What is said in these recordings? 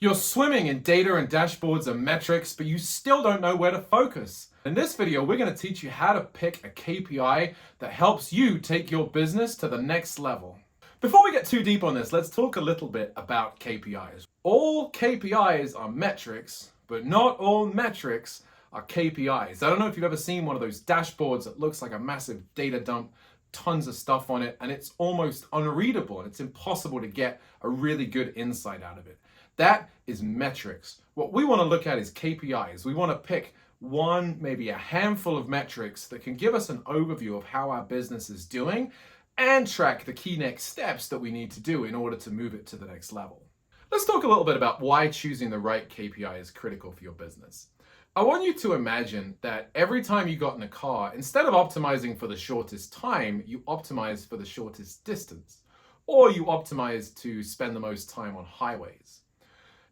You're swimming in data and dashboards and metrics, but you still don't know where to focus. In this video, we're going to teach you how to pick a KPI that helps you take your business to the next level. Before we get too deep on this, let's talk a little bit about KPIs. All KPIs are metrics, but not all metrics are KPIs. I don't know if you've ever seen one of those dashboards that looks like a massive data dump, tons of stuff on it, and it's almost unreadable and it's impossible to get a really good insight out of it. That is metrics. What we want to look at is KPIs. We want to pick one, maybe a handful of metrics that can give us an overview of how our business is doing and track the key next steps that we need to do in order to move it to the next level. Let's talk a little bit about why choosing the right KPI is critical for your business. I want you to imagine that every time you got in a car, instead of optimizing for the shortest time, you optimize for the shortest distance, or you optimize to spend the most time on highways.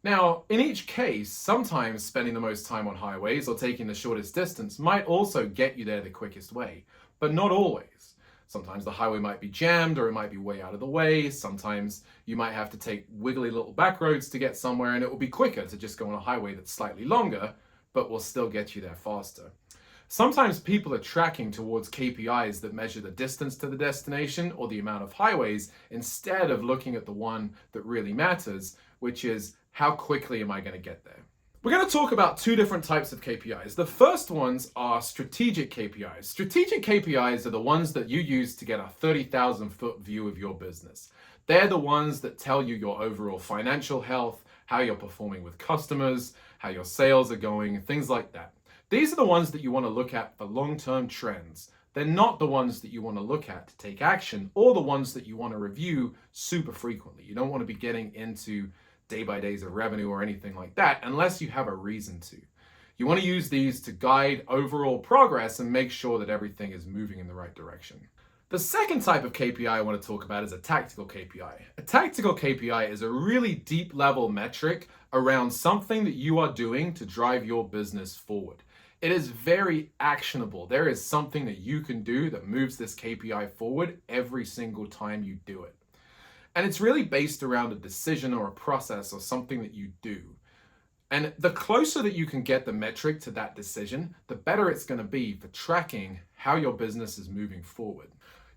Now, in each case, sometimes spending the most time on highways or taking the shortest distance might also get you there the quickest way, but not always. Sometimes the highway might be jammed or it might be way out of the way. Sometimes you might have to take wiggly little back roads to get somewhere, and it will be quicker to just go on a highway that's slightly longer, but will still get you there faster. Sometimes people are tracking towards KPIs that measure the distance to the destination or the amount of highways instead of looking at the one that really matters, which is how quickly am I going to get there? We're going to talk about two different types of KPIs. The first ones are strategic KPIs. Strategic KPIs are the ones that you use to get a 30,000-foot view of your business. They're the ones that tell you your overall financial health, how you're performing with customers, how your sales are going, things like that. These are the ones that you want to look at for long-term trends. They're not the ones that you want to look at to take action or the ones that you want to review super frequently. You don't want to be getting into day-by-days of revenue or anything like that unless you have a reason to. You want to use these to guide overall progress and make sure that everything is moving in the right direction. The second type of KPI I want to talk about is a tactical KPI. A tactical KPI is a really deep level metric around something that you are doing to drive your business forward. It is very actionable. There is something that you can do that moves this KPI forward every single time you do it. And it's really based around a decision or a process or something that you do. And the closer that you can get the metric to that decision, the better it's going to be for tracking how your business is moving forward.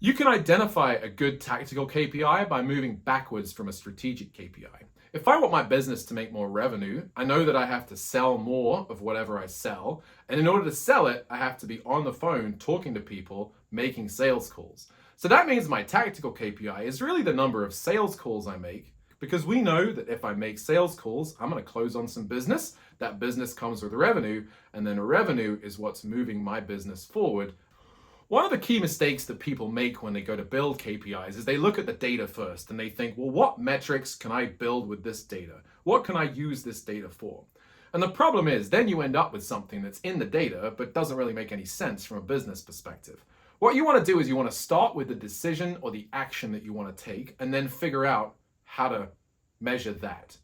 You can identify a good tactical KPI by moving backwards from a strategic KPI. If I want my business to make more revenue, I know that I have to sell more of whatever I sell. And in order to sell it, I have to be on the phone talking to people, making sales calls. So that means my tactical KPI is really the number of sales calls I make, because we know that if I make sales calls, I'm going to close on some business. That business comes with revenue, and then revenue is what's moving my business forward. One of the key mistakes that people make when they go to build KPIs is they look at the data first and they think, well, what metrics can I build with this data? What can I use this data for? And the problem is then you end up with something that's in the data but doesn't really make any sense from a business perspective. What you want to do is you want to start with the decision or the action that you want to take and then figure out how to measure that.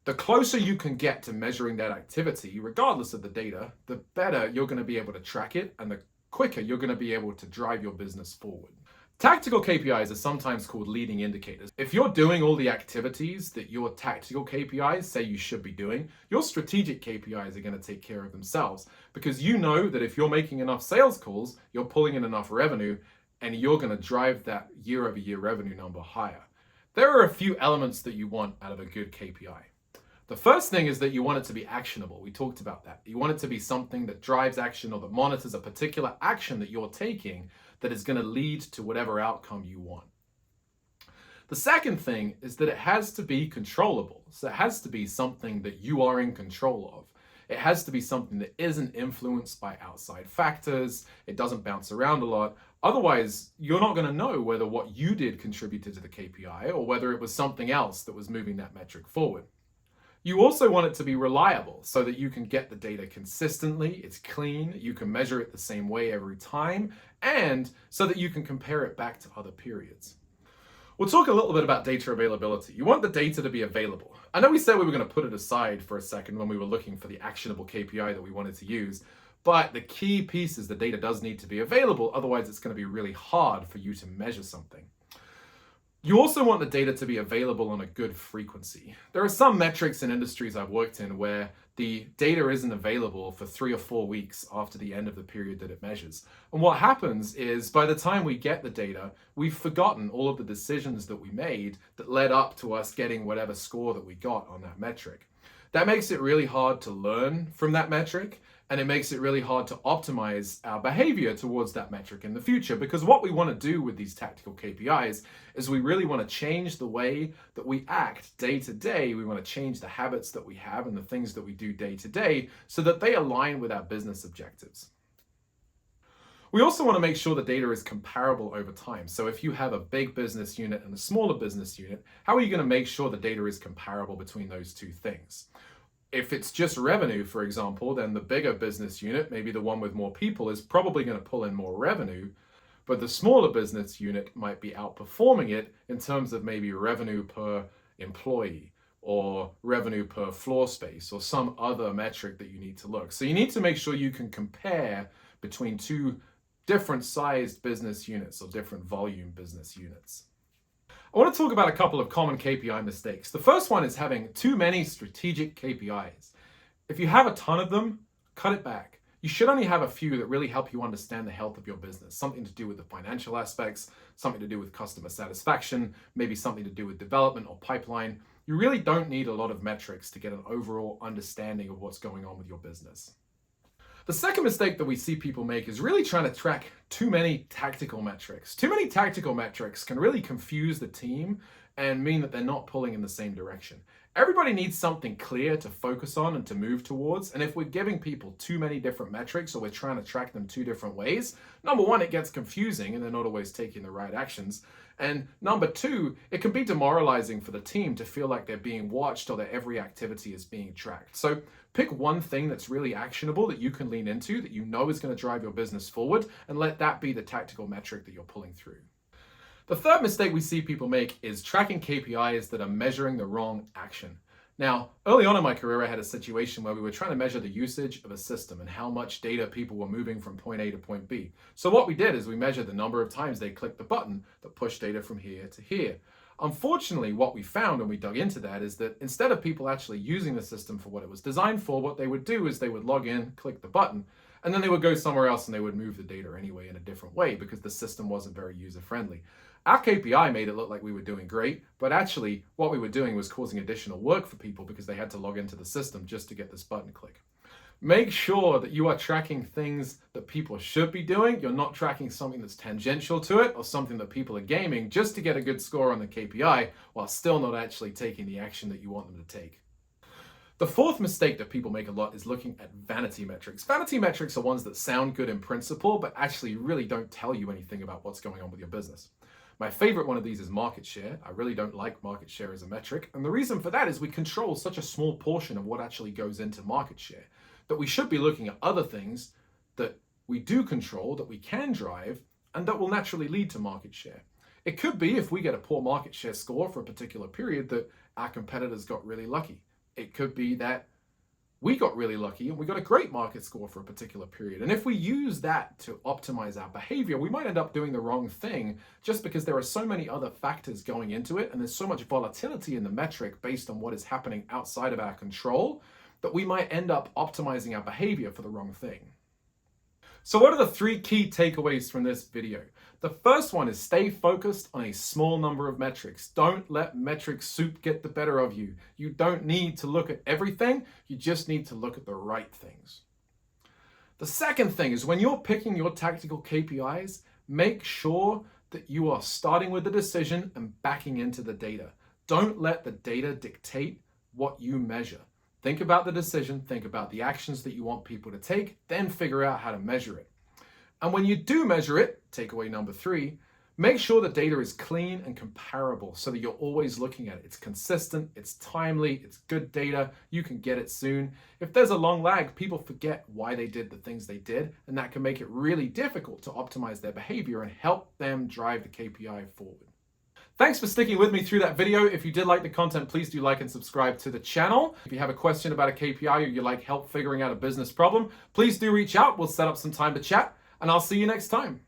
The closer you can get to measuring that activity, regardless of the data, the better you're going to be able to track it and the quicker you're going to be able to drive your business forward. Tactical KPIs are sometimes called leading indicators. If you're doing all the activities that your tactical KPIs say you should be doing, your strategic KPIs are going to take care of themselves because you know that if you're making enough sales calls, you're pulling in enough revenue and you're going to drive that year-over-year revenue number higher. There are a few elements that you want out of a good KPI. The first thing is that you want it to be actionable. We talked about that. You want it to be something that drives action or that monitors a particular action that you're taking that is going to lead to whatever outcome you want. The second thing is that it has to be controllable. So it has to be something that you are in control of. It has to be something that isn't influenced by outside factors. It doesn't bounce around a lot. Otherwise, you're not going to know whether what you did contributed to the KPI or whether it was something else that was moving that metric forward. You also want it to be reliable so that you can get the data consistently, it's clean, you can measure it the same way every time, and so that you can compare it back to other periods. We'll talk a little bit about data availability. You want the data to be available. I know we said we were going to put it aside for a second when we were looking for the actionable KPI that we wanted to use, but the key piece is the data does need to be available, otherwise it's going to be really hard for you to measure something. You also want the data to be available on a good frequency. There are some metrics in industries I've worked in where the data isn't available for 3 or 4 weeks after the end of the period that it measures. And what happens is by the time we get the data, we've forgotten all of the decisions that we made that led up to us getting whatever score that we got on that metric. That makes it really hard to learn from that metric, and it makes it really hard to optimize our behavior towards that metric in the future, because what we want to do with these tactical KPIs is we really want to change the way that we act day to day. We want to change the habits that we have and the things that we do day to day so that they align with our business objectives. We also want to make sure the data is comparable over time. So if you have a big business unit and a smaller business unit, how are you going to make sure the data is comparable between those two things? If it's just revenue, for example, then the bigger business unit, maybe the one with more people, is probably going to pull in more revenue, but the smaller business unit might be outperforming it in terms of maybe revenue per employee or revenue per floor space or some other metric that you need to look. So you need to make sure you can compare between two different sized business units or different volume business units. I want to talk about a couple of common KPI mistakes. The first one is having too many strategic KPIs. If you have a ton of them, cut it back. You should only have a few that really help you understand the health of your business. Something to do with the financial aspects, something to do with customer satisfaction, maybe something to do with development or pipeline. You really don't need a lot of metrics to get an overall understanding of what's going on with your business. The second mistake that we see people make is really trying to track too many tactical metrics. Too many tactical metrics can really confuse the team and mean that they're not pulling in the same direction. Everybody needs something clear to focus on and to move towards. And if we're giving people too many different metrics or we're trying to track them two different ways, number one, it gets confusing and they're not always taking the right actions. And number two, it can be demoralizing for the team to feel like they're being watched or that every activity is being tracked. So pick one thing that's really actionable that you can lean into, that you know is going to drive your business forward, and let that be the tactical metric that you're pulling through. The third mistake we see people make is tracking KPIs that are measuring the wrong action. Now, early on in my career, I had a situation where we were trying to measure the usage of a system and how much data people were moving from point A to point B. So what we did is we measured the number of times they clicked the button that pushed data from here to here. Unfortunately, what we found when we dug into that is that instead of people actually using the system for what it was designed for, what they would do is they would log in, click the button, and then they would go somewhere else and they would move the data anyway in a different way because the system wasn't very user-friendly. Our KPI made it look like we were doing great, but actually what we were doing was causing additional work for people because they had to log into the system just to get this button click. Make sure that you are tracking things that people should be doing. You're not tracking something that's tangential to it or something that people are gaming just to get a good score on the KPI while still not actually taking the action that you want them to take. The fourth mistake that people make a lot is looking at vanity metrics. Vanity metrics are ones that sound good in principle, but actually really don't tell you anything about what's going on with your business. My favorite one of these is market share. I really don't like market share as a metric. And the reason for that is we control such a small portion of what actually goes into market share that we should be looking at other things that we do control, that we can drive, and that will naturally lead to market share. It could be if we get a poor market share score for a particular period that our competitors got really lucky. It could be that we got really lucky and we got a great market score for a particular period. And if we use that to optimize our behavior, we might end up doing the wrong thing just because there are so many other factors going into it and there's so much volatility in the metric based on what is happening outside of our control that we might end up optimizing our behavior for the wrong thing. So what are the 3 key takeaways from this video? The first one is stay focused on a small number of metrics. Don't let metric soup get the better of you. You don't need to look at everything. You just need to look at the right things. The second thing is when you're picking your tactical KPIs, make sure that you are starting with the decision and backing into the data. Don't let the data dictate what you measure. Think about the decision, think about the actions that you want people to take, then figure out how to measure it. And when you do measure it, takeaway number 3, make sure the data is clean and comparable so that you're always looking at it. It's consistent, it's timely, it's good data, you can get it soon. If there's a long lag, people forget why they did the things they did, and that can make it really difficult to optimize their behavior and help them drive the KPI forward. Thanks for sticking with me through that video. If you did like the content, please do like and subscribe to the channel. If you have a question about a KPI or you like help figuring out a business problem, please do reach out. We'll set up some time to chat, and I'll see you next time.